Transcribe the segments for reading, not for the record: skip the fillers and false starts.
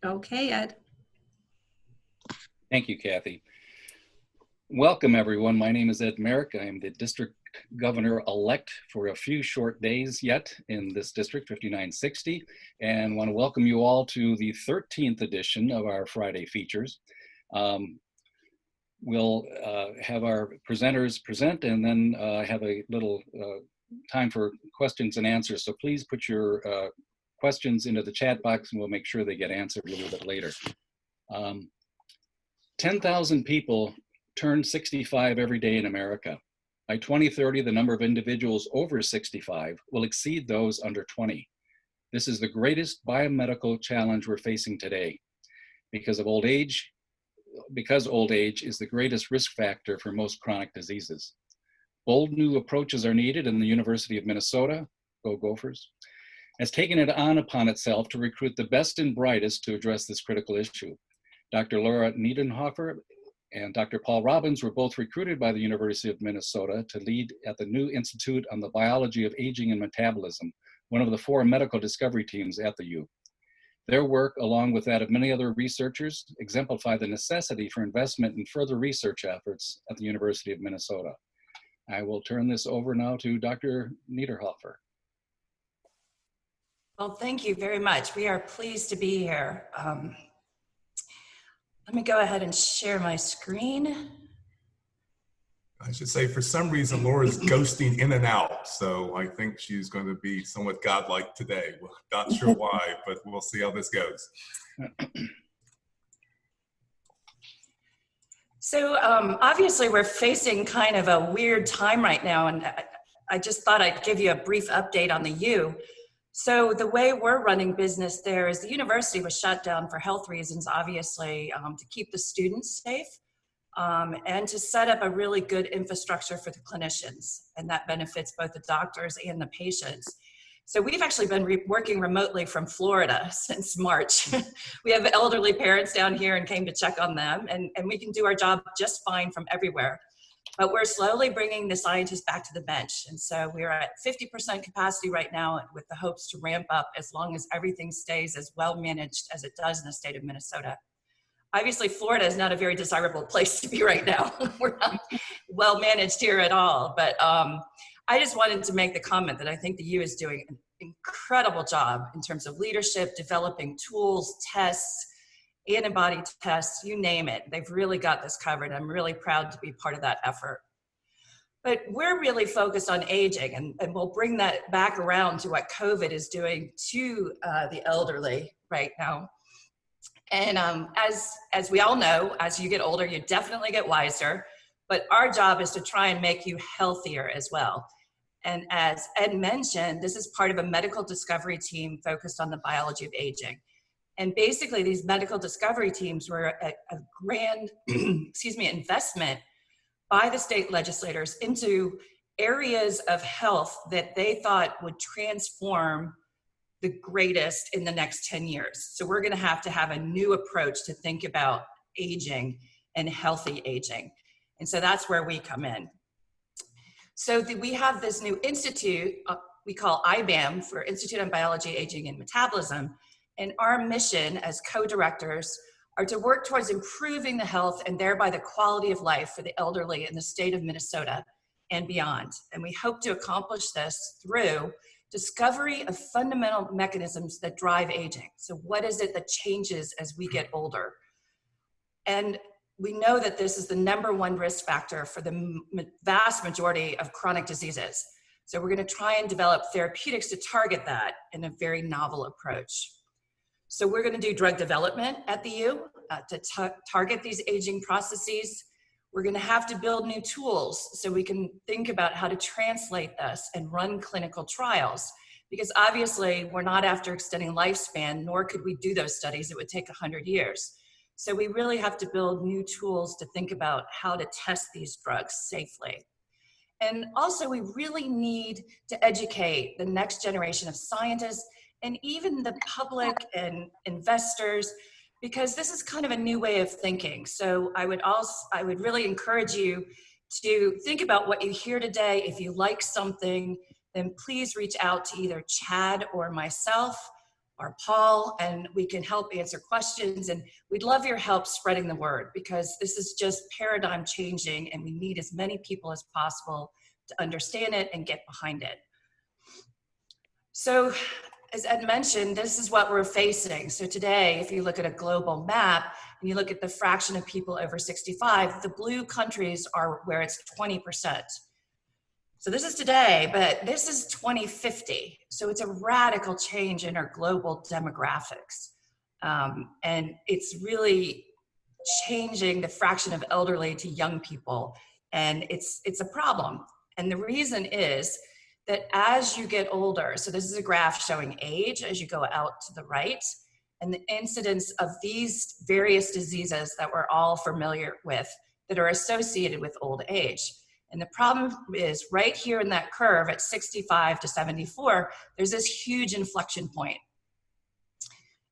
Okay, Ed. Thank you, Kathy. Welcome, everyone. My name is Ed Merrick. I am the district governor-elect for a few short days yet in this district, 5960, and want to welcome you all to the 13th edition of our Friday features. We'll have our presenters present and then have a little time for questions and answers. So please put your questions into the chat box and we'll make sure they get answered a little bit later. 10,000 people turn 65 every day in America. By 2030, the number of individuals over 65 will exceed those under 20. This is the greatest biomedical challenge we're facing today because old age is the greatest risk factor for most chronic diseases. Bold new approaches are needed, and the University of Minnesota, go Gophers, has taken it upon itself to recruit the best and brightest to address this critical issue. Dr. Laura Niedenhofer and Dr. Paul Robbins were both recruited by the University of Minnesota to lead at the new Institute on the Biology of Aging and Metabolism, one of the 4 medical discovery teams at the U. Their work, along with that of many other researchers, exemplify the necessity for investment in further research efforts at the University of Minnesota. I will turn this over now to Dr. Niederhofer. Well, thank you very much. We are pleased to be here. Let me go ahead and share my screen. I should say, for some reason, Laura's ghosting in and out, so I think she's going to be somewhat godlike today. Well, not sure why, but we'll see how this goes. So obviously, we're facing kind of a weird time right now, and I just thought I'd give you a brief update on the U. So the way we're running business there is the university was shut down for health reasons, obviously, to keep the students safe and to set up a really good infrastructure for the clinicians. And that benefits both the doctors and the patients. So we've actually been working remotely from Florida since March. We have elderly parents down here and came to check on them, and we can do our job just fine from everywhere. But we're slowly bringing the scientists back to the bench. And so we're at 50% capacity right now with the hopes to ramp up as long as everything stays as well managed as it does in the state of Minnesota. Obviously, Florida is not a very desirable place to be right now. We're not well managed here at all. But I just wanted to make the comment that I think the U is doing an incredible job in terms of leadership, developing tools, tests, antibody tests, you name it. They've really got this covered. I'm really proud to be part of that effort. But we're really focused on aging, and we'll bring that back around to what COVID is doing to the elderly right now. And as we all know, as you get older, you definitely get wiser, but our job is to try and make you healthier as well. And as Ed mentioned, this is part of a medical discovery team focused on the biology of aging. And basically, these medical discovery teams were a grand investment by the state legislators into areas of health that they thought would transform the greatest in the next 10 years. So we're going to have a new approach to think about aging and healthy aging. And so that's where we come in. So we have this new institute we call IBAM, for Institute on Biology, Aging, and Metabolism. And our mission as co-directors are to work towards improving the health and thereby the quality of life for the elderly in the state of Minnesota and beyond. And we hope to accomplish this through discovery of fundamental mechanisms that drive aging. So what is it that changes as we get older? And we know that this is the #1 risk factor for the vast majority of chronic diseases. So we're going to try and develop therapeutics to target that in a very novel approach. So we're going to do drug development at the U to target these aging processes. We're going to have to build new tools so we can think about how to translate this and run clinical trials. Because obviously we're not after extending lifespan, nor could we do those studies. It would take 100 years. So we really have to build new tools to think about how to test these drugs safely. And also we really need to educate the next generation of scientists and even the public and investors, because this is kind of a new way of thinking. So I would really encourage you to think about what you hear today. If you like something, then please reach out to either Chad or myself. are Paul, and we can help answer questions. And we'd love your help spreading the word, because this is just paradigm changing and we need as many people as possible to understand it and get behind it. So as Ed mentioned, this is what we're facing. So today, if you look at a global map and you look at the fraction of people over 65, the blue countries are where it's 20%. So this is today, but this is 2050. So it's a radical change in our global demographics. And it's really changing the fraction of elderly to young people. And it's a problem. And the reason is that as you get older, so this is a graph showing age as you go out to the right, and the incidence of these various diseases that we're all familiar with that are associated with old age. And the problem is right here in that curve at 65 to 74, there's this huge inflection point.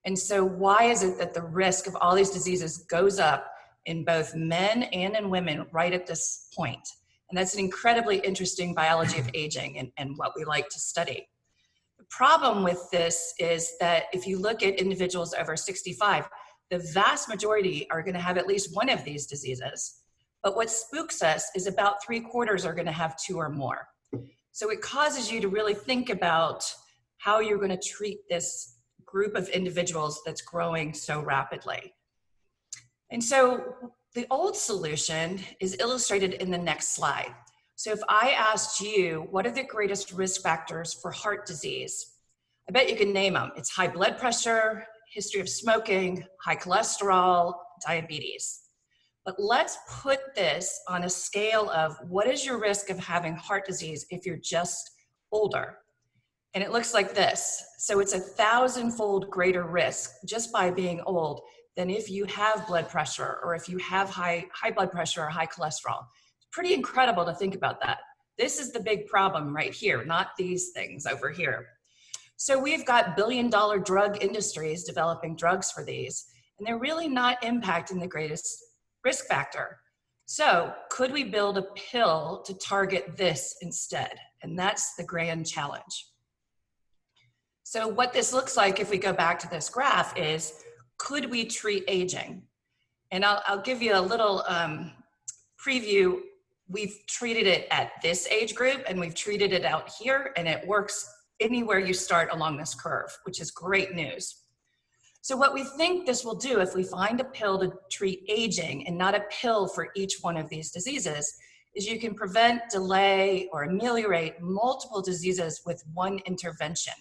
And so why is it that the risk of all these diseases goes up in both men and in women right at this point? And that's an incredibly interesting biology of aging and what we like to study. The problem with this is that if you look at individuals over 65, the vast majority are going to have at least one of these diseases. But what spooks us is about 3/4 are going to have two or more. So it causes you to really think about how you're going to treat this group of individuals that's growing so rapidly. And so the old solution is illustrated in the next slide. So if I asked you, what are the greatest risk factors for heart disease? I bet you can name them. It's high blood pressure, history of smoking, high cholesterol, diabetes. But let's put this on a scale of what is your risk of having heart disease if you're just older? And it looks like this. So it's 1,000-fold greater risk just by being old than if you have blood pressure or if you have high blood pressure or high cholesterol. It's pretty incredible to think about that. This is the big problem right here, not these things over here. So we've got billion-dollar drug industries developing drugs for these, and they're really not impacting the greatest risk factor. So could we build a pill to target this instead? And that's the grand challenge. So what this looks like, if we go back to this graph, is could we treat aging? And I'll give you a little preview. We've treated it at this age group and we've treated it out here, and it works anywhere you start along this curve, which is great news. So what we think this will do, if we find a pill to treat aging and not a pill for each one of these diseases, is you can prevent, delay, or ameliorate multiple diseases with one intervention.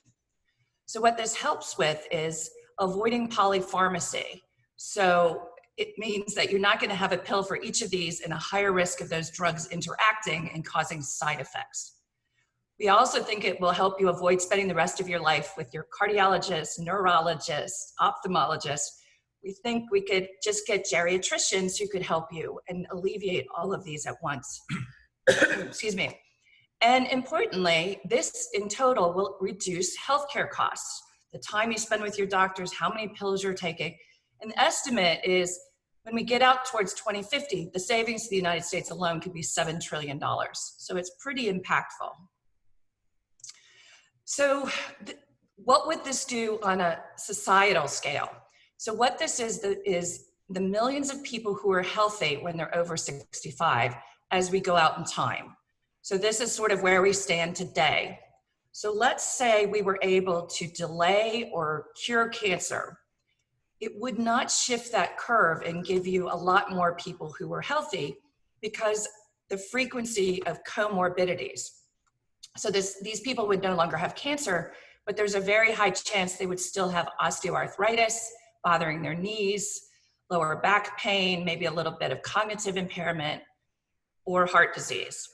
So what this helps with is avoiding polypharmacy. So it means that you're not going to have a pill for each of these and a higher risk of those drugs interacting and causing side effects. We also think it will help you avoid spending the rest of your life with your cardiologist, neurologist, ophthalmologist. We think we could just get geriatricians who could help you and alleviate all of these at once. Excuse me. And importantly, this in total will reduce healthcare costs. The time you spend with your doctors, how many pills you're taking. And the estimate is when we get out towards 2050, the savings to the United States alone could be $7 trillion. So it's pretty impactful. So what would this do on a societal scale? So what this is the millions of people who are healthy when they're over 65 as we go out in time. So this is sort of where we stand today. So let's say we were able to delay or cure cancer. It would not shift that curve and give you a lot more people who are healthy because the frequency of comorbidities. So these people would no longer have cancer, but there's a very high chance they would still have osteoarthritis, bothering their knees, lower back pain, maybe a little bit of cognitive impairment, or heart disease.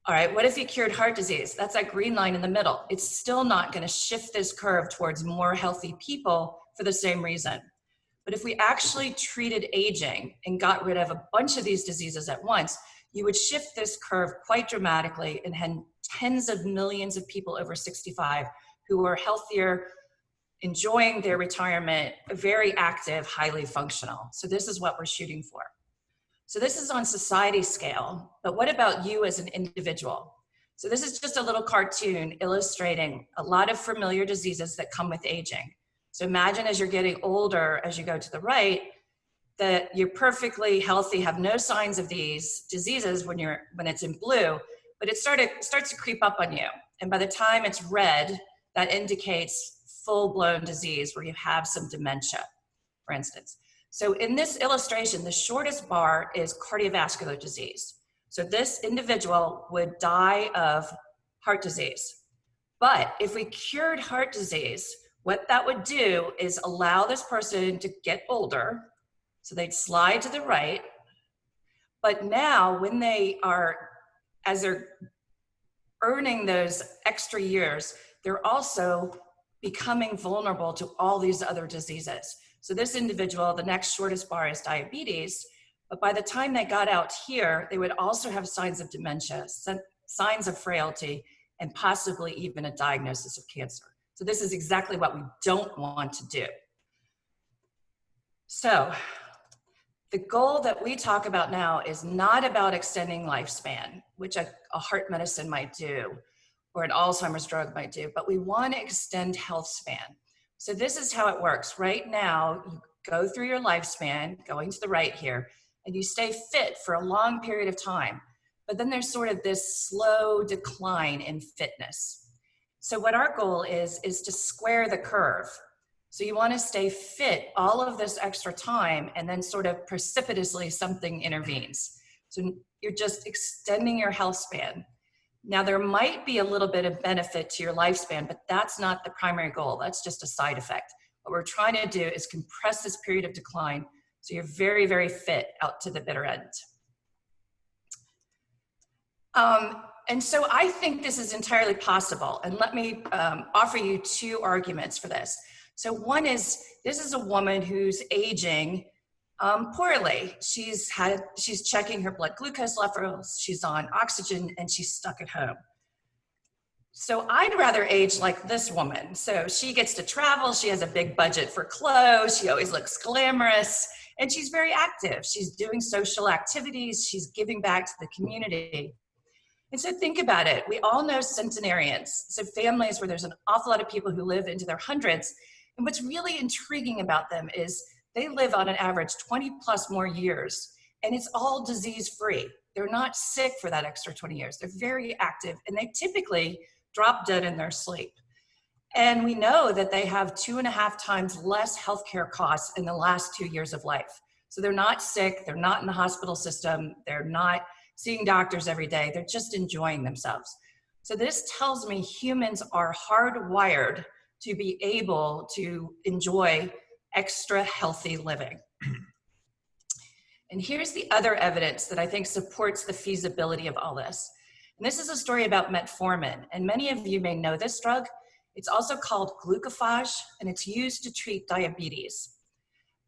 All right, what if you cured heart disease? That's that green line in the middle. It's still not going to shift this curve towards more healthy people for the same reason. But if we actually treated aging and got rid of a bunch of these diseases at once, you would shift this curve quite dramatically and had tens of millions of people over 65 who are healthier, enjoying their retirement, very active, highly functional. So this is what we're shooting for. So this is on society scale, but what about you as an individual? So this is just a little cartoon illustrating a lot of familiar diseases that come with aging. So imagine as you're getting older, as you go to the right, that you're perfectly healthy, have no signs of these diseases when it's in blue, but it starts to creep up on you. And by the time it's red, that indicates full-blown disease where you have some dementia, for instance. So in this illustration, the shortest bar is cardiovascular disease. So this individual would die of heart disease. But if we cured heart disease, what that would do is allow this person to get older. So they'd slide to the right. But now when as they're earning those extra years, they're also becoming vulnerable to all these other diseases. So this individual, the next shortest bar is diabetes, but by the time they got out here, they would also have signs of dementia, signs of frailty, and possibly even a diagnosis of cancer. So this is exactly what we don't want to do. So the goal that we talk about now is not about extending lifespan, which a heart medicine might do, or an Alzheimer's drug might do, but we want to extend health span. So this is how it works. Right now, you go through your lifespan, going to the right here, and you stay fit for a long period of time. But then there's sort of this slow decline in fitness. So what our goal is to square the curve. So you want to stay fit all of this extra time, and then sort of precipitously something intervenes. So you're just extending your health span. Now there might be a little bit of benefit to your lifespan, but that's not the primary goal. That's just a side effect. What we're trying to do is compress this period of decline so you're very, very fit out to the bitter end. And so I think this is entirely possible. And let me offer you two arguments for this. So one is, this is a woman who's aging poorly. She's checking her blood glucose levels, she's on oxygen, and she's stuck at home. So I'd rather age like this woman. So she gets to travel, she has a big budget for clothes, she always looks glamorous, and she's very active. She's doing social activities, she's giving back to the community. And so think about it. We all know centenarians, so families where there's an awful lot of people who live into their hundreds. And what's really intriguing about them is they live on an average 20 plus more years, and it's all disease-free. They're not sick for that extra 20 years. They're very active, and they typically drop dead in their sleep. And we know that they have 2.5 times less healthcare costs in the last 2 years of life. So they're not sick, they're not in the hospital system, they're not seeing doctors every day, they're just enjoying themselves. So this tells me humans are hardwired to be able to enjoy extra healthy living. And here's the other evidence that I think supports the feasibility of all this. And this is a story about metformin, and many of you may know this drug. It's also called glucophage, and it's used to treat diabetes.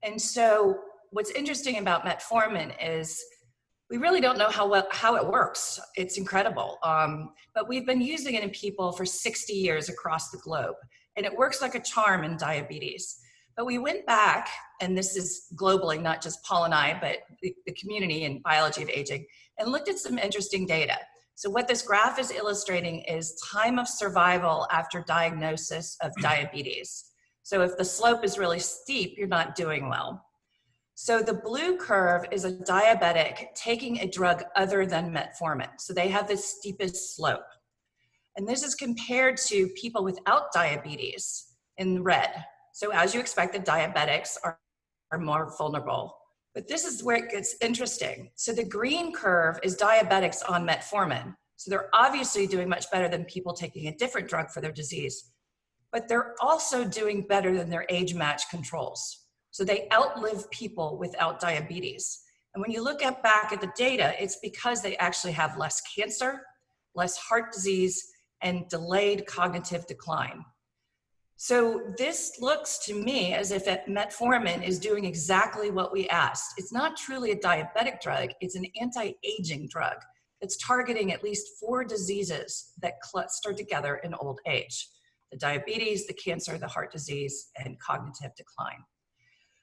And so what's interesting about metformin is we really don't know how it works. It's incredible. But we've been using it in people for 60 years across the globe, and it works like a charm in diabetes. But we went back, and this is globally, not just Paul and I, but the community in biology of aging, and looked at some interesting data. So what this graph is illustrating is time of survival after diagnosis of diabetes. So if the slope is really steep, you're not doing well. So the blue curve is a diabetic taking a drug other than metformin. So they have the steepest slope. And this is compared to people without diabetes in red. So as you expect, the diabetics are more vulnerable. But this is where it gets interesting. So the green curve is diabetics on metformin. So they're obviously doing much better than people taking a different drug for their disease. But they're also doing better than their age-matched controls. So they outlive people without diabetes. And when you look back at the data, it's because they actually have less cancer, less heart disease, and delayed cognitive decline. So this looks to me as if metformin is doing exactly what we asked. It's not truly a diabetic drug, it's an anti-aging drug that's targeting at least 4 diseases that cluster together in old age: the diabetes, the cancer, the heart disease, and cognitive decline.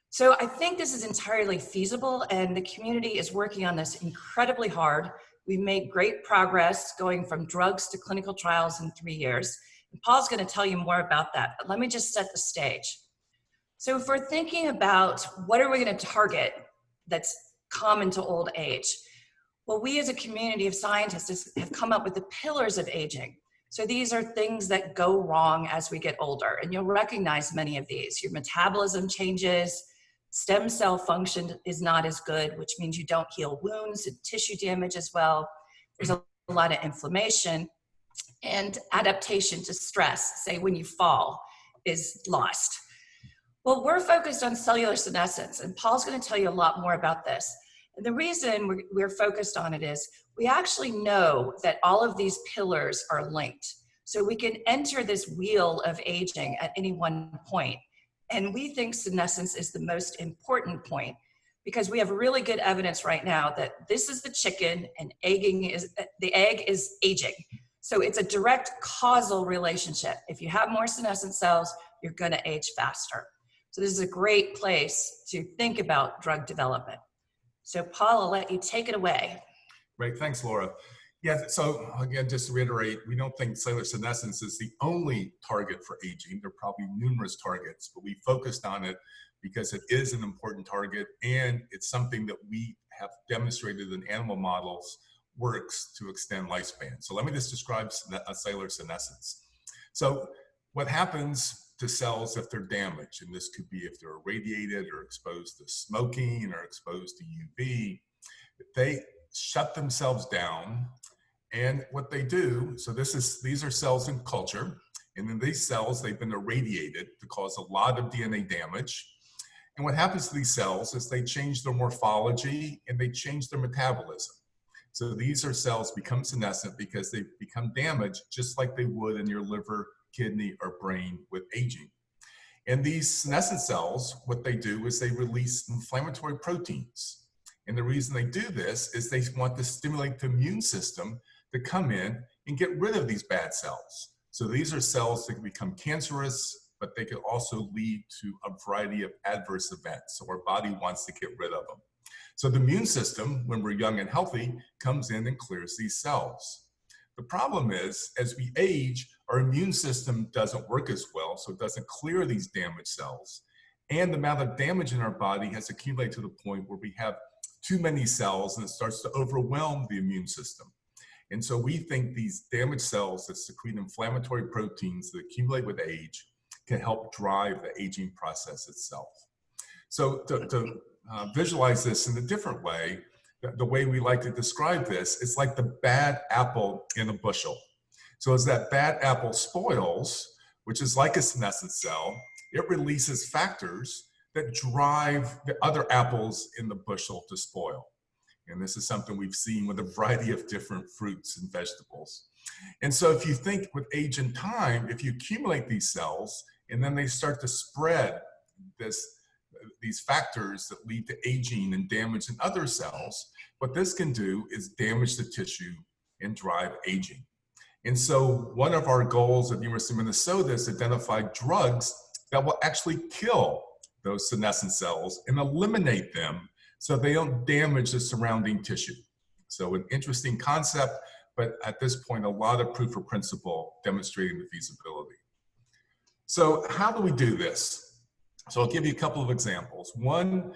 So I think this is entirely feasible, and the community is working on this incredibly hard. We've made great progress going from drugs to clinical trials in 3 years. And Paul's going to tell you more about that, but let me just set the stage. So if we're thinking about what are we going to target that's common to old age, well, we as a community of scientists have come up with the pillars of aging. So these are things that go wrong as we get older, and you'll recognize many of these. Your metabolism changes, stem cell function is not as good, which means you don't heal wounds and tissue damage as well. There's a lot of inflammation, and adaptation to stress, say when you fall, is lost. Well, we're focused on cellular senescence, and Paul's going to tell you a lot more about this. And the reason we're focused on it is we actually know that all of these pillars are linked. So we can enter this wheel of aging at any one point. And we think senescence is the most important point because we have really good evidence right now that this is the chicken and the egg is aging. So it's a direct causal relationship. If you have more senescent cells, you're going to age faster. So this is a great place to think about drug development. So Paul, I'll let you take it away. Great, thanks, Laura. Yeah, so again, just to reiterate, we don't think cellular senescence is the only target for aging. There are probably numerous targets, but we focused on it because it is an important target and it's something that we have demonstrated in animal models works to extend lifespan. So let me just describe cellular senescence. So what happens to cells if they're damaged, and this could be if they're irradiated or exposed to smoking or exposed to UV, they shut themselves down. And what they do, so these are cells in culture, and in these cells, they've been irradiated to cause a lot of DNA damage. And what happens to these cells is they change their morphology and they change their metabolism. So these are cells become senescent because they become damaged just like they would in your liver, kidney, or brain with aging. And these senescent cells, what they do is they release inflammatory proteins. And the reason they do this is they want to stimulate the immune system to come in and get rid of these bad cells. So these are cells that can become cancerous, but they can also lead to a variety of adverse events. So our body wants to get rid of them. So the immune system, when we're young and healthy, comes in and clears these cells. The problem is, as we age, our immune system doesn't work as well, so it doesn't clear these damaged cells. And the amount of damage in our body has accumulated to the point where we have too many cells and it starts to overwhelm the immune system. And so we think these damaged cells that secrete inflammatory proteins that accumulate with age can help drive the aging process itself. So to visualize this in a different way, the way we like to describe this, it's like the bad apple in a bushel. So as that bad apple spoils, which is like a senescent cell, it releases factors that drive the other apples in the bushel to spoil. And this is something we've seen with a variety of different fruits and vegetables. And so if you think with age and time, if you accumulate these cells and then they start to spread these factors that lead to aging and damage in other cells, what this can do is damage the tissue and drive aging. And so one of our goals at the University of Minnesota is to identify drugs that will actually kill those senescent cells and eliminate them so they don't damage the surrounding tissue. So an interesting concept, but at this point, a lot of proof of principle demonstrating the feasibility. So how do we do this? So I'll give you a couple of examples. One,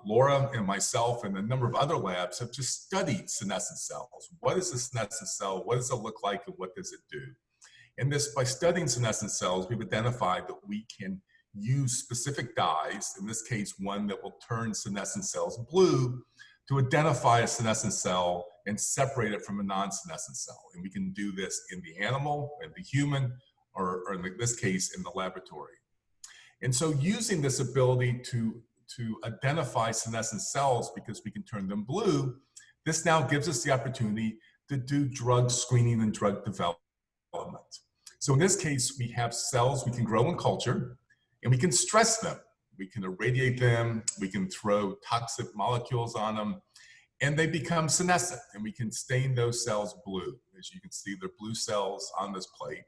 Laura and myself and a number of other labs have just studied senescent cells. What is a senescent cell? What does it look like? And what does it do? And this, by studying senescent cells, we've identified that we can use specific dyes, in this case, one that will turn senescent cells blue, to identify a senescent cell and separate it from a non-senescent cell. And we can do this in the animal, in the human, or in this case, in the laboratory. And so using this ability to identify senescent cells because we can turn them blue, this now gives us the opportunity to do drug screening and drug development. So in this case, we have cells we can grow in culture and we can stress them. We can irradiate them, we can throw toxic molecules on them, and they become senescent, and we can stain those cells blue. As you can see, they're blue cells on this plate.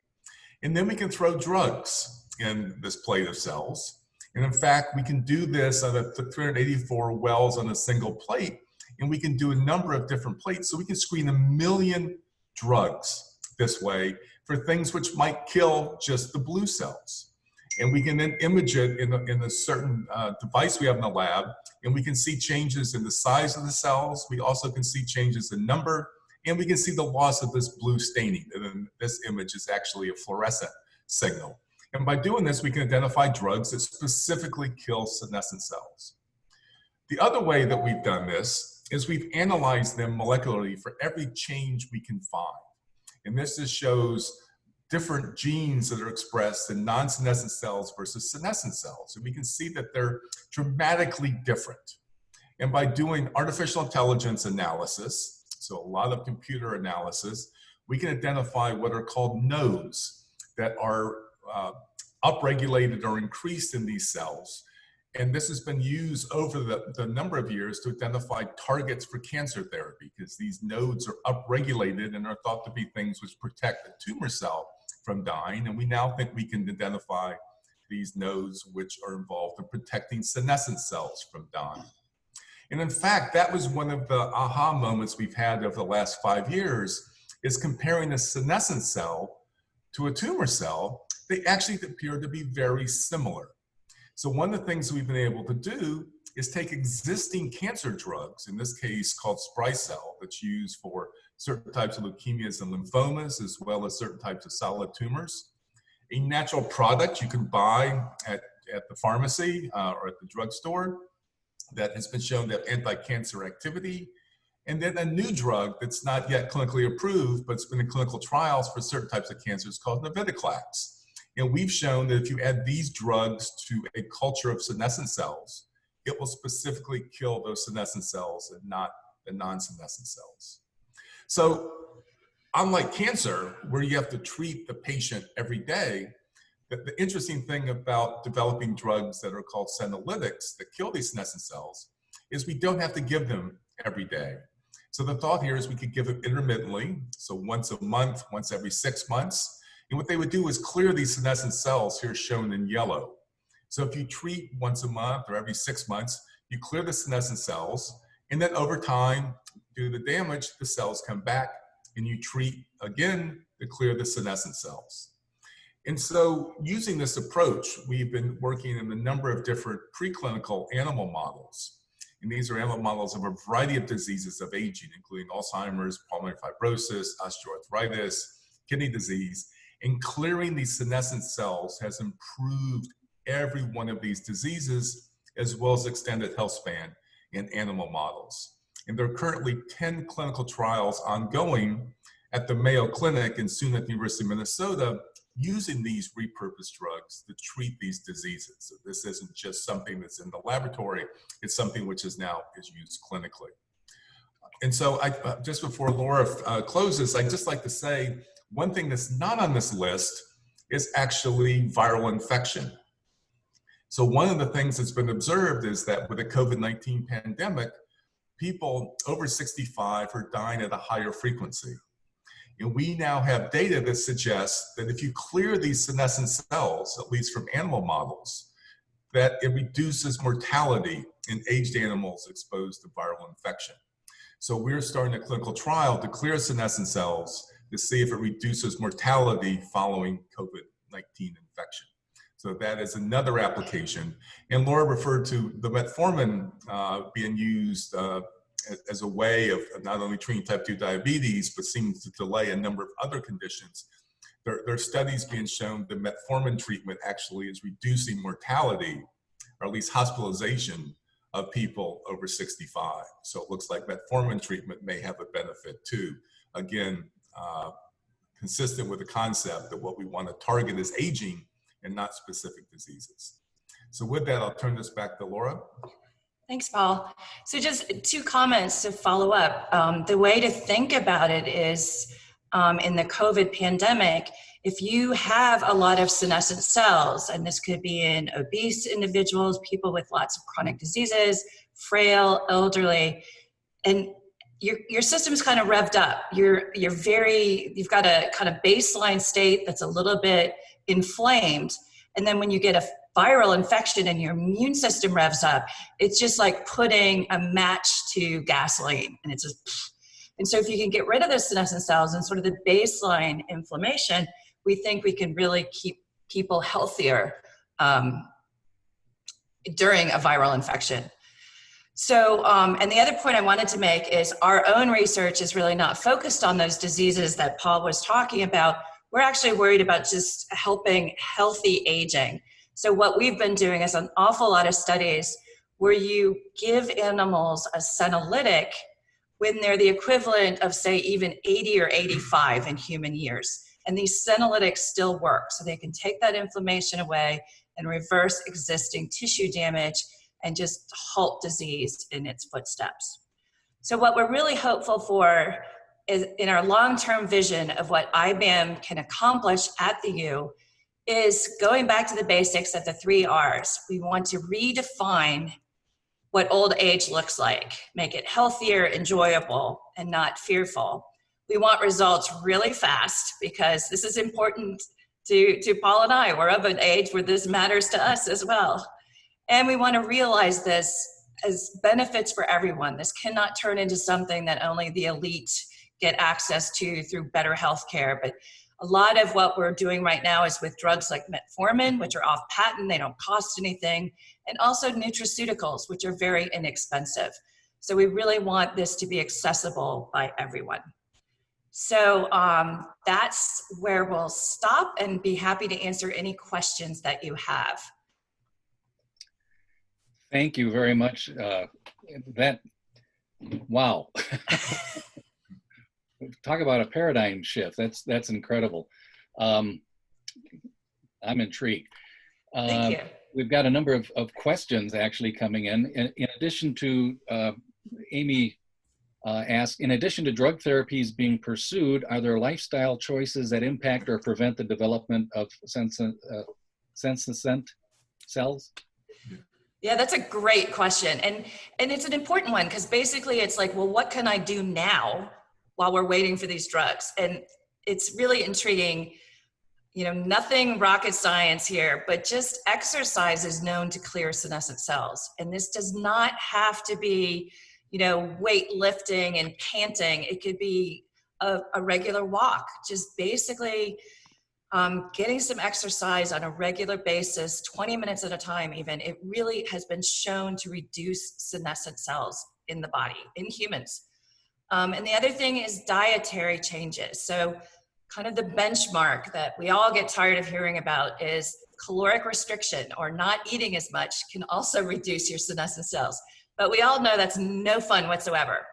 And then we can throw drugs in this plate of cells. And in fact, we can do this out of 384 wells on a single plate, And we can do a number of different plates. So we can screen 1 million drugs this way for things which might kill just the blue cells. And we can then image it in a certain device we have in the lab, and we can see changes in the size of the cells. We also can see changes in number, and we can see the loss of this blue staining. And then this image is actually a fluorescent signal. And by doing this, we can identify drugs that specifically kill senescent cells. The other way that we've done this is we've analyzed them molecularly for every change we can find. And this just shows different genes that are expressed in non-senescent cells versus senescent cells. And we can see that they're dramatically different. And by doing artificial intelligence analysis, so a lot of computer analysis, we can identify what are called nodes that are upregulated or increased in these cells. And this has been used over the number of years to identify targets for cancer therapy, because these nodes are upregulated and are thought to be things which protect the tumor cell from dying. And we now think we can identify these nodes which are involved in protecting senescent cells from dying. And in fact, that was one of the aha moments we've had over the last 5 years, is comparing a senescent cell to a tumor cell. They actually appear to be very similar. So one of the things we've been able to do is take existing cancer drugs, in this case called Sprycel, that's used for certain types of leukemias and lymphomas, as well as certain types of solid tumors. A natural product you can buy at the pharmacy or at the drugstore that has been shown to have anti-cancer activity. And then a new drug that's not yet clinically approved, but it's been in clinical trials for certain types of cancers, called navitoclax. And we've shown that if you add these drugs to a culture of senescent cells, it will specifically kill those senescent cells and not the non-senescent cells. So unlike cancer, where you have to treat the patient every day, the interesting thing about developing drugs that are called senolytics that kill these senescent cells is we don't have to give them every day. So the thought here is we could give them intermittently, so once a month, once every 6 months. And what they would do is clear these senescent cells, here shown in yellow. So if you treat once a month or every 6 months, you clear the senescent cells, and then over time, due to the damage, the cells come back, and you treat again to clear the senescent cells. And so using this approach, we've been working in a number of different preclinical animal models. And these are animal models of a variety of diseases of aging, including Alzheimer's, pulmonary fibrosis, osteoarthritis, kidney disease. And clearing these senescent cells has improved every one of these diseases, as well as extended health span in animal models. And there are currently 10 clinical trials ongoing at the Mayo Clinic and soon at the University of Minnesota, using these repurposed drugs to treat these diseases. So this isn't just something that's in the laboratory, it's something which is now used clinically. And so just before Laura closes, I'd just like to say, one thing that's not on this list is actually viral infection. So one of the things that's been observed is that with the COVID-19 pandemic, people over 65 are dying at a higher frequency. And we now have data that suggests that if you clear these senescent cells, at least from animal models, that it reduces mortality in aged animals exposed to viral infection. So we're starting a clinical trial to clear senescent cells to see if it reduces mortality following COVID-19 infection. So that is another application. And Laura referred to the metformin being used as a way of not only treating type 2 diabetes, but seems to delay a number of other conditions. There are studies being shown that metformin treatment actually is reducing mortality, or at least hospitalization, of people over 65. So it looks like metformin treatment may have a benefit too. Again, consistent with the concept that what we want to target is aging and not specific diseases. So with that, I'll turn this back to Laura. Thanks, Paul. So just 2 comments to follow up. The way to think about it is in the COVID pandemic, if you have a lot of senescent cells, and this could be in obese individuals, people with lots of chronic diseases, frail, elderly, and your system's kind of revved up. You've got a kind of baseline state that's a little bit inflamed. And then when you get a viral infection and your immune system revs up. It's just like putting a match to gasoline, and it's just, and so if you can get rid of those senescent cells and sort of the baseline inflammation, we think we can really keep people healthier during a viral infection. So, and the other point I wanted to make is our own research is really not focused on those diseases that Paul was talking about. We're actually worried about just helping healthy aging. So what we've been doing is an awful lot of studies where you give animals a senolytic when they're the equivalent of, say, even 80 or 85 in human years. And these senolytics still work. So they can take that inflammation away and reverse existing tissue damage and just halt disease in its footsteps. So what we're really hopeful for is, in our long-term vision of what IBAM can accomplish at the U, is going back to the basics of the 3 R's. We want to redefine what old age looks like, make it healthier, enjoyable, and not fearful. We want results really fast because this is important to Paul and I. We're of an age where this matters to us as well. And we want to realize this as benefits for everyone. This cannot turn into something that only the elite get access to through better healthcare. But a lot of what we're doing right now is with drugs like metformin, which are off patent, they don't cost anything, and also nutraceuticals, which are very inexpensive. So we really want this to be accessible by everyone. So that's where we'll stop and be happy to answer any questions that you have. Thank you very much. Wow. Talk about a paradigm shift. That's incredible. I'm intrigued. Thank you. We've got a number of questions actually coming in. In addition to, Amy asked, in addition to drug therapies being pursued, are there lifestyle choices that impact or prevent the development of senescent cells? Yeah, that's a great question. And it's an important one because basically it's like, well, what can I do now while we're waiting for these drugs? And it's really intriguing. You know, nothing rocket science here, but just exercise is known to clear senescent cells. And this does not have to be, you know, weightlifting and panting. It could be a regular walk, just basically getting some exercise on a regular basis, 20 minutes at a time even. It really has been shown to reduce senescent cells in the body, in humans. And the other thing is dietary changes. So kind of the benchmark that we all get tired of hearing about is caloric restriction, or not eating as much can also reduce your senescent cells. But we all know that's no fun whatsoever.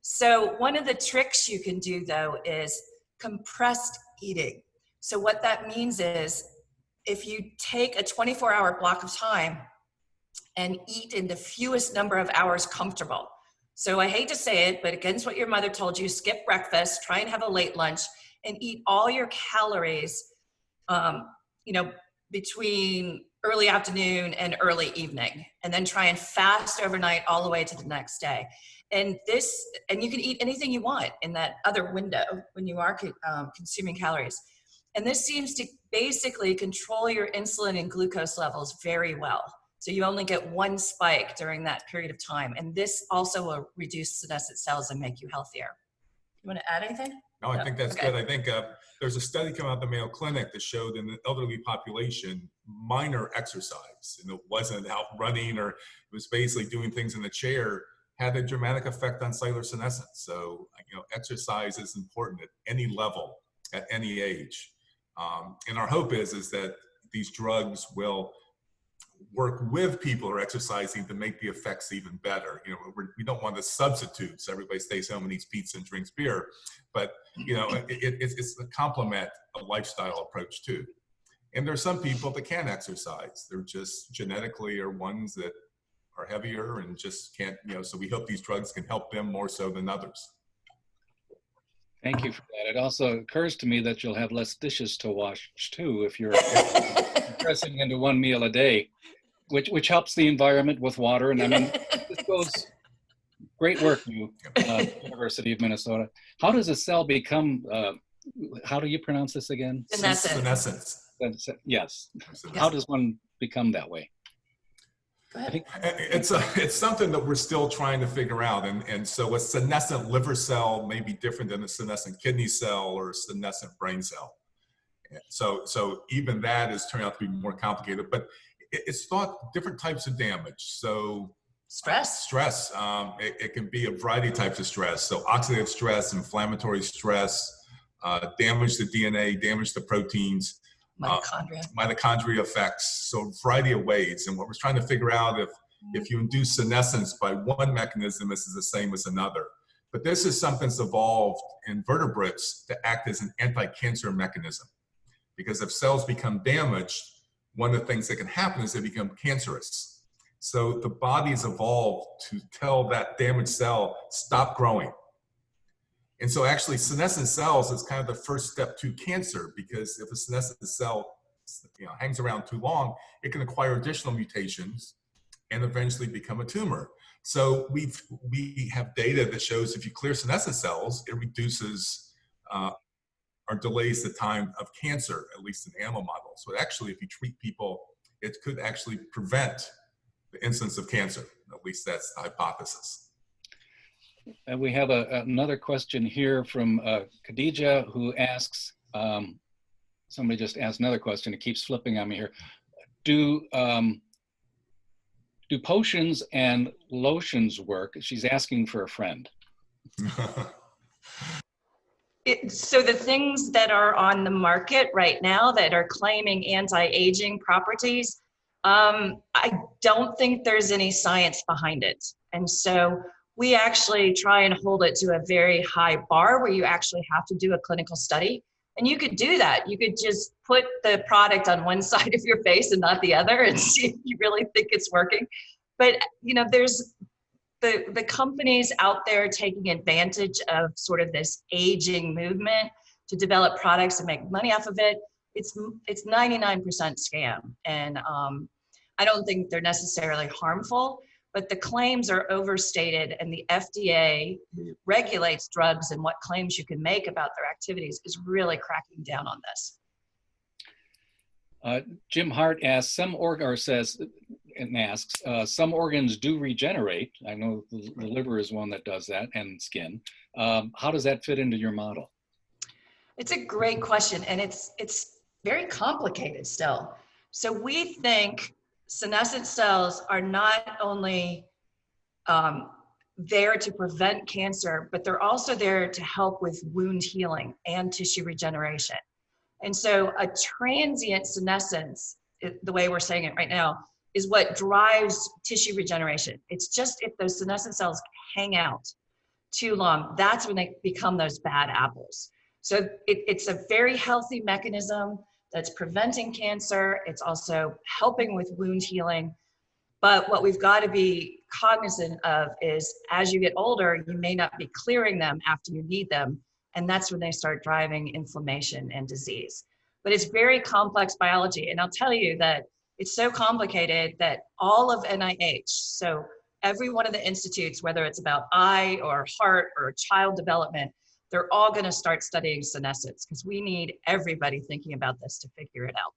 So one of the tricks you can do though is compressed eating. So what that means is if you take a 24-hour block of time and eat in the fewest number of hours comfortable. So I hate to say it, but against what your mother told you, skip breakfast, try and have a late lunch, and eat all your calories, you know, between early afternoon and early evening, and then try and fast overnight all the way to the next day. And you can eat anything you want in that other window when you are consuming calories. And this seems to basically control your insulin and glucose levels very well. So you only get one spike during that period of time. And this also will reduce senescent cells and make you healthier. You want to add anything? No, I think that's good. I think there's a study coming out of the Mayo Clinic that showed in the elderly population, minor exercise, and it wasn't out running, or it was basically doing things in the chair, had a dramatic effect on cellular senescence. So, you know, exercise is important at any level, at any age. And our hope is that these drugs will work with people who are exercising to make the effects even better. You know, we don't want to substitute so everybody stays home and eats pizza and drinks beer, but you know, it's to complement a lifestyle approach too. And there's some people that can't exercise. They're just genetically are ones that are heavier and just can't, you know, so we hope these drugs can help them more so than others. Thank you for that. It also occurs to me that you'll have less dishes to wash too if you're pressing into one meal a day, which helps the environment with water. And I mean, this goes, great work, you, University of Minnesota. How does a cell become, how do you pronounce this again? Senescent. Senescence. Yes. How does one become that way? Go ahead. I think It's something that we're still trying to figure out. And so a senescent liver cell may be different than a senescent kidney cell or a senescent brain cell. So even that is turning out to be more complicated, but it's thought different types of damage. So Stress. It can be a variety of types of stress. So oxidative stress, inflammatory stress, damage to DNA, damage to proteins, mitochondria effects. So a variety of ways. And what we're trying to figure out if you induce senescence by one mechanism, this is the same as another. But this is something that's evolved in vertebrates to act as an anti-cancer mechanism. Because if cells become damaged, one of the things that can happen is they become cancerous. So the body's evolved to tell that damaged cell, stop growing. And so actually senescent cells is kind of the first step to cancer, because if a senescent cell hangs around too long, it can acquire additional mutations and eventually become a tumor. So we have data that shows if you clear senescent cells, it reduces or delays the time of cancer, at least in animal models. So actually, if you treat people, it could actually prevent the incidence of cancer. At least that's the hypothesis. And we have another question here from Khadija, who asks, somebody just asked another question, it keeps flipping on me here. Do potions and lotions work? She's asking for a friend. So the things that are on the market right now that are claiming anti-aging properties, I don't think there's any science behind it. And so we actually try and hold it to a very high bar where you actually have to do a clinical study. And you could do that. You could just put the product on one side of your face and not the other and see if you really think it's working. But there's the companies out there taking advantage of sort of this aging movement to develop products and make money off of it. It's 99% scam. And I don't think they're necessarily harmful, but the claims are overstated, and the FDA, who regulates drugs and what claims you can make about their activities, is really cracking down on this. Jim Hart asks, some organs do regenerate. I know the liver is one that does that, and skin. How does that fit into your model? It's a great question, and it's very complicated still. So we think senescent cells are not only there to prevent cancer, but they're also there to help with wound healing and tissue regeneration. And so a transient senescence, the way we're saying it right now, is what drives tissue regeneration. It's just if those senescent cells hang out too long, that's when they become those bad apples. So it's a very healthy mechanism that's preventing cancer. It's also helping with wound healing. But what we've got to be cognizant of is as you get older, you may not be clearing them after you need them. And that's when they start driving inflammation and disease. But it's very complex biology. And I'll tell you that it's so complicated that all of NIH, so every one of the institutes, whether it's about eye or heart or child development, they're all going to start studying senescence because we need everybody thinking about this to figure it out.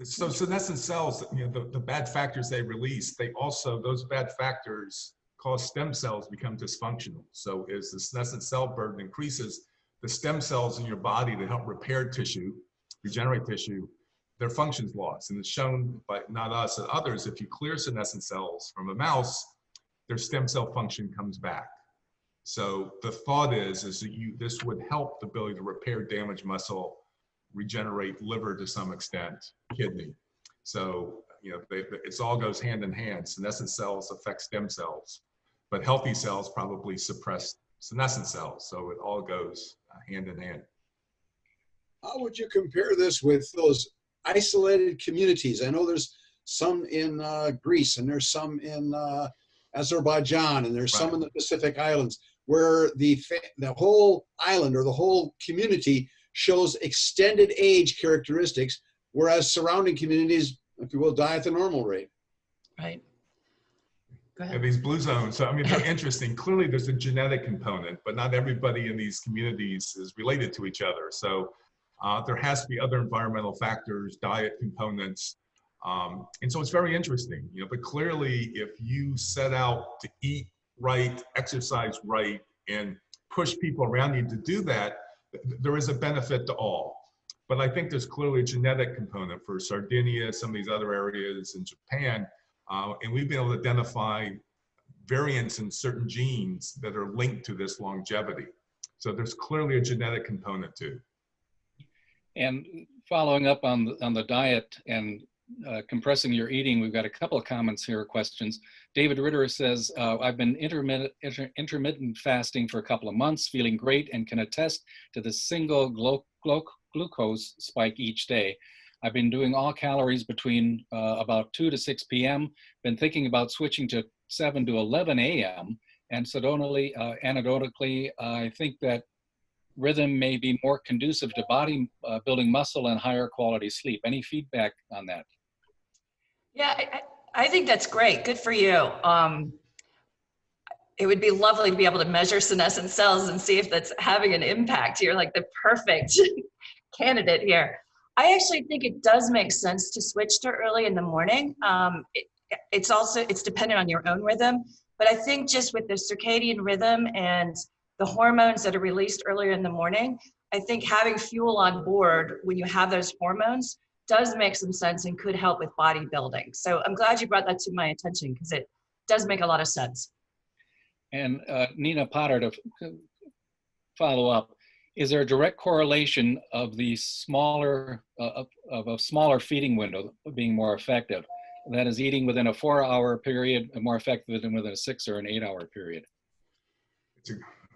So senescent cells, the bad factors they release, those bad factors cause stem cells to become dysfunctional. So as the senescent cell burden increases, the stem cells in your body that help repair tissue, regenerate tissue, their function's lost. And it's shown by not us and others, if you clear senescent cells from a mouse, their stem cell function comes back. So the thought is that this would help the ability to repair damaged muscle, regenerate liver to some extent, kidney. So it all goes hand in hand. Senescent cells affect stem cells, but healthy cells probably suppress senescent cells. So it all goes hand in hand. How would you compare this with those isolated communities? I know there's some in Greece, and there's some in Azerbaijan, and there's some in the Pacific Islands, where the whole island or the whole community shows extended age characteristics, whereas surrounding communities, if you will, die at the normal rate. Right. Go ahead. Yeah, these blue zones, so I mean, they're interesting. Clearly there's a genetic component, but not everybody in these communities is related to each other. So there has to be other environmental factors, diet components. And so it's very interesting, you know, but clearly if you set out to eat right, exercise right, and push people around you to do that, there is a benefit to all. But I think there's clearly a genetic component for Sardinia, some of these other areas in Japan, and we've been able to identify variants in certain genes that are linked to this longevity. So there's clearly a genetic component too. And following up on the diet and compressing your eating, we've got a couple of comments here, questions. David Ritter says, I've been intermittent fasting for a couple of months, feeling great, and can attest to the single glucose spike each day. I've been doing all calories between about 2 to 6 p.m., been thinking about switching to 7 to 11 a.m., and anecdotally, I think that rhythm may be more conducive to body building muscle and higher quality sleep. Any feedback on that? Yeah, I think that's great. Good for you. It would be lovely to be able to measure senescent cells and see if that's having an impact. You're like the perfect candidate here. I actually think it does make sense to switch to early in the morning. It's dependent on your own rhythm, but I think just with the circadian rhythm and the hormones that are released earlier in the morning, I think having fuel on board when you have those hormones does make some sense and could help with bodybuilding. So I'm glad you brought that to my attention because it does make a lot of sense. And Nina Potter, to follow up, is there a direct correlation of the smaller, of a smaller feeding window being more effective? That is, eating within a 4-hour period more effective than within a 6 or an 8-hour period?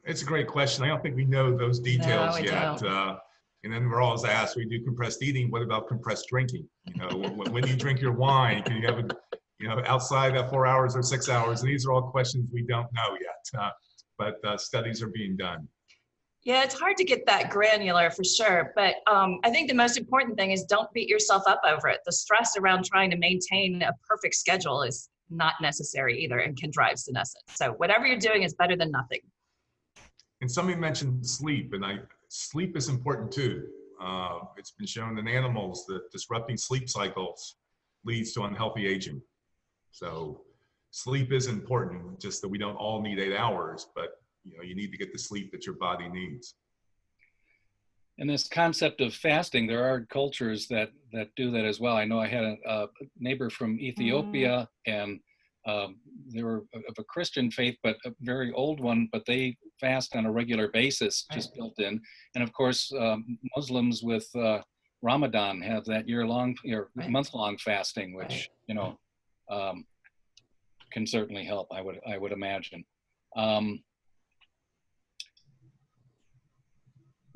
It's a great question. I don't think we know those details yet. Don't. And then we're always asked, we do compressed eating, what about compressed drinking? You know, when you drink your wine, can you have it, you know, outside of 4 hours or 6 hours? And these are all questions we don't know yet, but studies are being done. Yeah, it's hard to get that granular for sure. But I think the most important thing is don't beat yourself up over it. The stress around trying to maintain a perfect schedule is not necessary either and can drive senescence. So whatever you're doing is better than nothing. And somebody mentioned sleep, and sleep is important too. It's been shown in animals that disrupting sleep cycles leads to unhealthy aging. So sleep is important, just that we don't all need 8 hours, but you know, you need to get the sleep that your body needs. And this concept of fasting, there are cultures that do that as well. I know I had a neighbor from Ethiopia, and they were of a Christian faith, but a very old one, but they fast on a regular basis, just built in. And of course, Muslims with Ramadan have that year-long, month-long fasting, which, you know, can certainly help, I would imagine.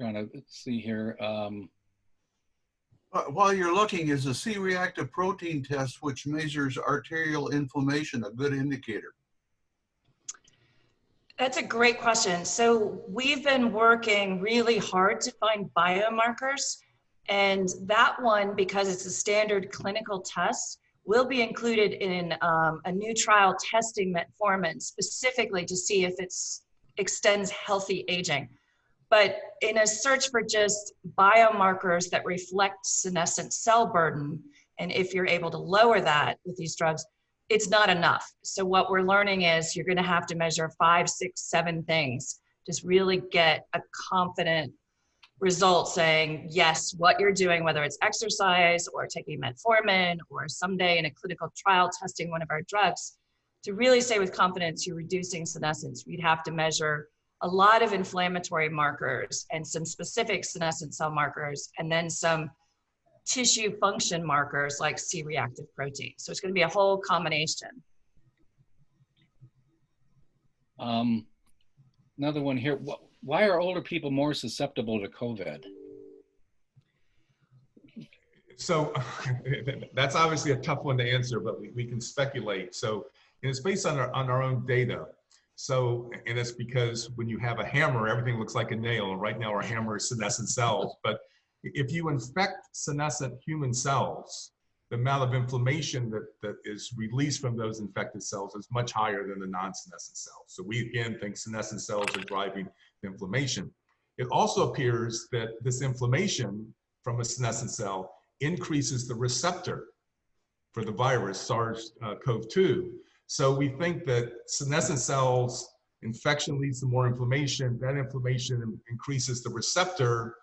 Let's see here. While you're looking, is a C-reactive protein test, which measures arterial inflammation, a good indicator? That's a great question. So we've been working really hard to find biomarkers, and that one, because it's a standard clinical test, will be included in a new trial testing metformin specifically to see if it extends healthy aging. But in a search for just biomarkers that reflect senescent cell burden, and if you're able to lower that with these drugs, it's not enough. So what we're learning is you're gonna have to measure 5, 6, 7 things, just really get a confident result saying, yes, what you're doing, whether it's exercise or taking metformin or someday in a clinical trial testing one of our drugs, to really say with confidence you're reducing senescence, we'd have to measure a lot of inflammatory markers and some specific senescent cell markers, and then some tissue function markers like C-reactive protein. So it's going to be a whole combination. Another one here. Why are older people more susceptible to COVID? So that's obviously a tough one to answer, but we can speculate. So and it's based on our own data. So, and it's because when you have a hammer, everything looks like a nail. And right now our hammer is senescent cells. But if you infect senescent human cells, the amount of inflammation that is released from those infected cells is much higher than the non-senescent cells. So we again think senescent cells are driving inflammation. It also appears that this inflammation from a senescent cell increases the receptor for the virus, SARS-CoV-2. So we think that senescent cells, infection leads to more inflammation. That inflammation increases the receptor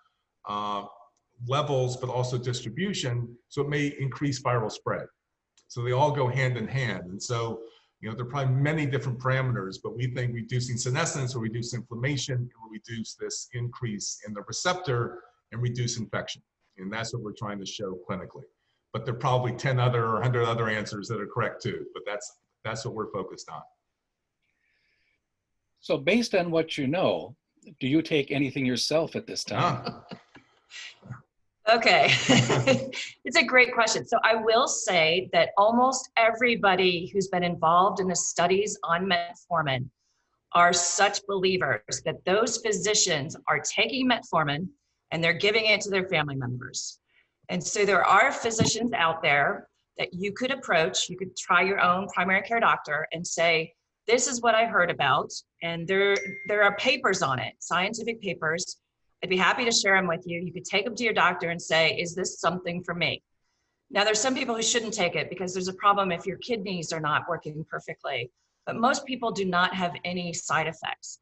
levels, but also distribution. So it may increase viral spread. So they all go hand in hand. And so, you know, there are probably many different parameters, but we think reducing senescence will reduce inflammation and will reduce this increase in the receptor and reduce infection. And that's what we're trying to show clinically. But there are probably 10 other or 100 other answers that are correct too, but that's what we're focused on. So based on what you know, do you take anything yourself at this time? Okay, it's a great question. So I will say that almost everybody who's been involved in the studies on metformin are such believers that those physicians are taking metformin and they're giving it to their family members. And so there are physicians out there that you could approach. You could try your own primary care doctor and say, this is what I heard about. And there are papers on it, scientific papers. I'd be happy to share them with you. You could take them to your doctor and say, is this something for me? Now, there's some people who shouldn't take it because there's a problem if your kidneys are not working perfectly. But most people do not have any side effects.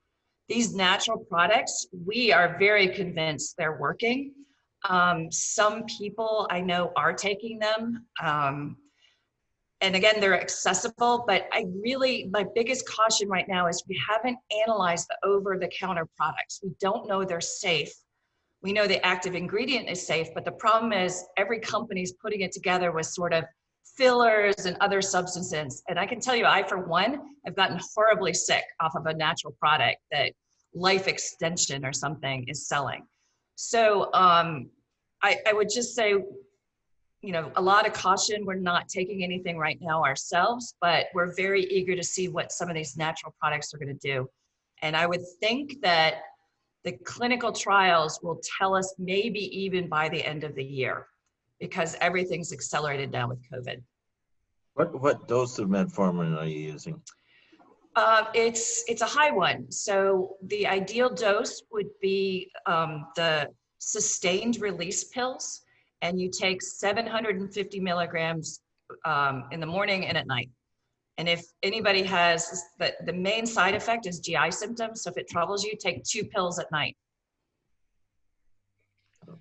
These natural products, we are very convinced they're working. Some people I know are taking them. And again, they're accessible, but my biggest caution right now is we haven't analyzed the over-the-counter products. We don't know they're safe. We know the active ingredient is safe, but the problem is every company's putting it together with sort of fillers and other substances. And I can tell you, I, for one, have gotten horribly sick off of a natural product that Life Extension or something is selling. So I would just say, you know, a lot of caution. We're not taking anything right now ourselves, but we're very eager to see what some of these natural products are going to do. And I would think that the clinical trials will tell us maybe even by the end of the year, because everything's accelerated now with COVID. What dose of metformin are you using? It's a high one. So the ideal dose would be the sustained release pills. And you take 750 milligrams in the morning and at night. And if anybody has, the main side effect is GI symptoms. So if it troubles you, take 2 pills at night.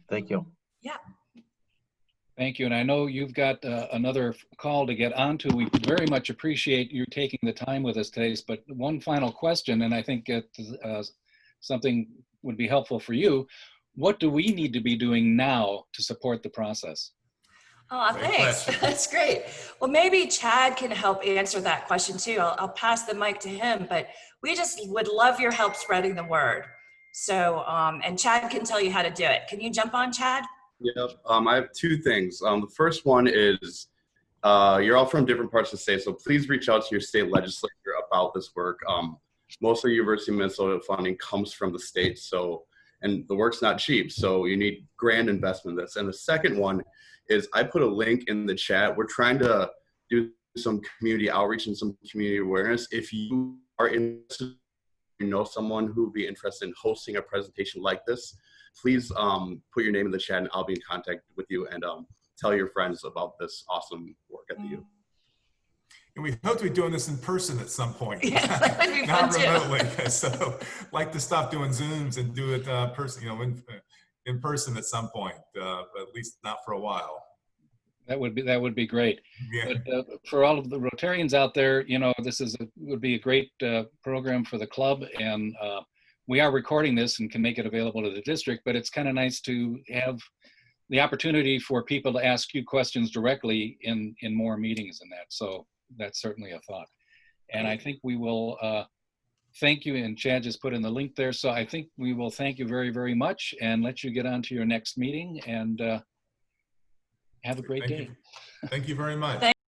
Thank you. Yeah. Thank you. And I know you've got another call to get onto. We very much appreciate you taking the time with us today. But one final question, and I think something would be helpful for you. What do we need to be doing now to support the process? Oh, thanks. That's great. Well, maybe Chad can help answer that question too. I'll pass the mic to him, but we just would love your help spreading the word. So, and Chad can tell you how to do it. Can you jump on, Chad? Yep. I have 2 things. The first one is you're all from different parts of the state, so please reach out to your state legislature about this work. Most of the University of Minnesota funding comes from the state, and the work's not cheap, so you need grand investment in this. And the second one is I put a link in the chat. We're trying to do some community outreach and some community awareness. If you are interested, you know someone who would be interested in hosting a presentation like this, please put your name in the chat and I'll be in contact with you and tell your friends about this awesome work at the U. And we hope to be doing this in person at some point. Yeah, that would be fun not remotely. So, like to stop doing Zooms and do it in person at some point, but at least not for a while. That would be great. Yeah. But for all of the Rotarians out there, you know, this would be a great program for the club, and we are recording this and can make it available to the district. But it's kind of nice to have the opportunity for people to ask you questions directly in more meetings and that. So that's certainly a thought. And I think we will thank you, and Chad just put in the link there. So I think we will thank you very, very much and let you get on to your next meeting, and have a great day. Thank you very much.